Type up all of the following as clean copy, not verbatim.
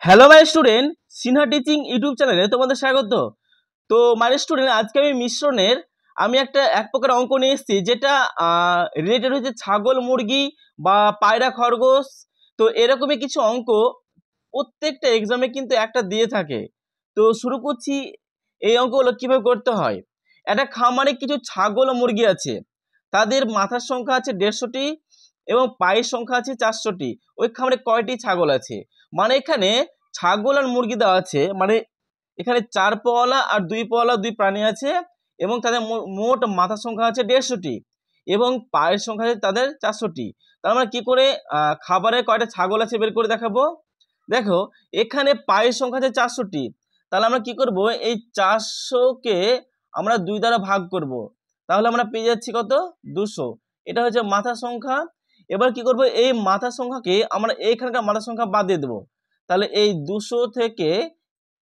Hello my student, Sinha teaching YouTube চ্যানেলে তোমাদের স্বাগত। তো মাই স্টুডেন্ট, আজকে আমি মিশ্রণের একটা এক প্রকার অঙ্ক নিয়ে এসেছি, যেটা রিলেটেড হচ্ছে ছাগল, মুরগি বা পায়রা, খরগোশ। তো এরকমই কিছু অঙ্ক প্রত্যেকটা এক্সামে কিন্তু একটা দিয়ে থাকে। তো শুরু করছি। এই অঙ্কগুলো কিভাবে করতে হয়। একটা খামারে কিছু ছাগল ও মুরগি আছে। তাদের মাথার সংখ্যা আছে 150টি এবং পায়ের সংখ্যা আছে 400টি। ওই খামারে কয়টি ছাগল আছে? মানে এখানে ছাগল আর মুরগি দেওয়া আছে, মানে এখানে 4 পাওয়ালা আর 2 পাওয়ালা দুই প্রাণী আছে এবং তাদের মোট মাথার সংখ্যা আছে 150টি এবং পায়ের সংখ্যা আছে তাদের 400টি। তার মানে কি করে খাবারে কয়টা ছাগল আছে বের করে দেখাবো। দেখো, এখানে পায়ের সংখ্যা আছে 400টি। তাহলে আমরা কি করব, এই 400কে আমরা 2 দ্বারা ভাগ করব। তাহলে আমরা পেয়ে যাচ্ছি কত? 200। এটা হচ্ছে মাথার সংখ্যা। এবার কি করব, এই মাথার সংখ্যাকে আমরা এইখানকার মাথার সংখ্যা বাদ দিয়ে দেবো। তাহলে এই 200 থেকে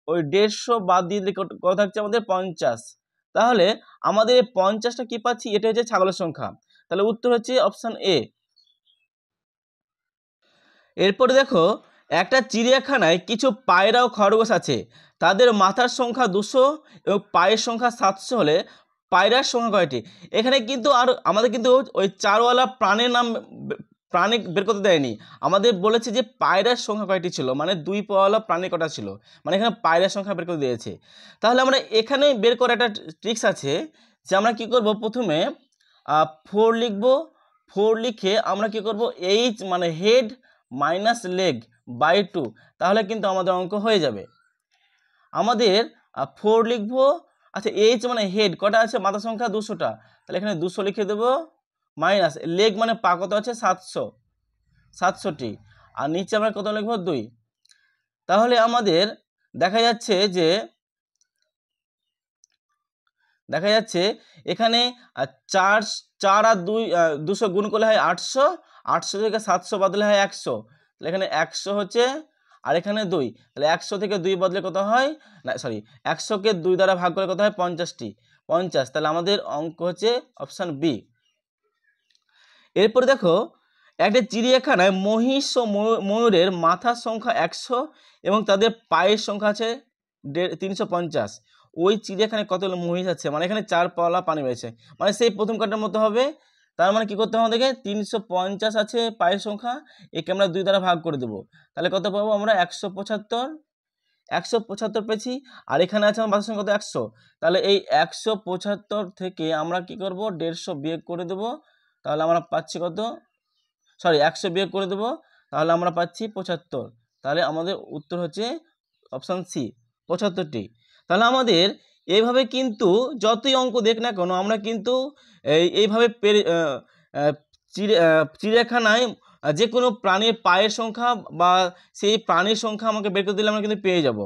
ওই 150 বাদ দিয়ে দিলে কত থাকছে আমাদের? 50। তাহলে আমাদের এই 50টা কি পাচ্ছি? এটা হচ্ছে ছাগলের সংখ্যা। তাহলে উত্তর হচ্ছে অপশন এ। এরপরে দেখো, একটা চিড়িয়াখানায় কিছু পায়রা ও খরগোশ আছে। তাদের মাথার সংখ্যা 200 এবং পায়ের সংখ্যা 700 হলে পায়রার সংখ্যা কয়টি? এখানে কিন্তু আর আমাদের কিন্তু ওই চারওয়ালা প্রাণীর নাম প্রাণী বের করতে দেয়নি। আমাদের বলেছে যে পায়রার সংখ্যা কয়টি ছিল, মানে 2 পাওয়ালা প্রাণী কটা ছিল, মানে এখানে পায়রার সংখ্যা বের করে দিয়েছে। তাহলে আমরা এখানে বের করার একটা ট্রিক্স আছে, যে আমরা কি করব, প্রথমে 4 লিখব। 4 লিখে আমরা কি করব, এইচ মানে হেড মাইনাস লেগ বাই 2, তাহলে কিন্তু আমাদের অঙ্ক হয়ে যাবে। আমাদের 4 লিখবো। আচ্ছা, এইচ মানে হেড কটা আছে? মাথা সংখ্যা 200টা, তাহলে এখানে 200 লিখে দেবো, মাইনাস লেগ মানে পা কত আছে? 700টি, আর নিচে আমরা কত লিখবো? 2। তাহলে আমাদের দেখা যাচ্ছে এখানে 4 4 আর 2 200 গুণ করলে হয় 800। 800 থেকে 700 বদলে হয় 100। তাহলে এখানে 100 হচ্ছে, আর এখানে 2। তাহলে 100 থেকে 2 বদলে কত হয়? না সরি, 100কে 2 দ্বারা ভাগ করে কত হয়? 50টি। 50। তাহলে আমাদের অঙ্ক হচ্ছে অপশন বি। এরপরে দেখো, একটা চিড়িয়াখানায় মহিষ ও ময়ূরের মাথার সংখ্যা 100 এবং তাদের পায়ের সংখ্যা আছে 350। ওই চিড়িয়াখানায় কতগুলো মহিষ আছে? মানে এখানে 4 পাওয়ালা প্রাণী রয়েছে, মানে সেই প্রথম কাটার মতো হবে। তার মানে কি করতে হবে আমাদেরকে? 350 আছে পায়ের সংখ্যা, একে আমরা 2 দ্বারা ভাগ করে দেবো। তাহলে কত পাবো আমরা? 175। 175 পেয়েছি। আর এখানে আছে আমার মাথার সংখ্যা কত? 100। তাহলে এই 175 থেকে আমরা কি করব, 150 বিয়োগ করে দেবো। তাহলে আমরা পাচ্ছি কত? সরি, 100 বিয়োগ করে দেবো, তাহলে আমরা পাচ্ছি 75। তাহলে আমাদের উত্তর হচ্ছে অপশান সি, 75টি। তাহলে আমাদের এইভাবে কিন্তু যতই অঙ্ক দেখ না কেন, আমরা কিন্তু এইভাবে চিড়িয়াখানায় যে কোনো প্রাণীর পায়ের সংখ্যা বা সেই প্রাণীর সংখ্যা আমাকে বের করে দিলে আমরা কিন্তু পেয়ে যাব।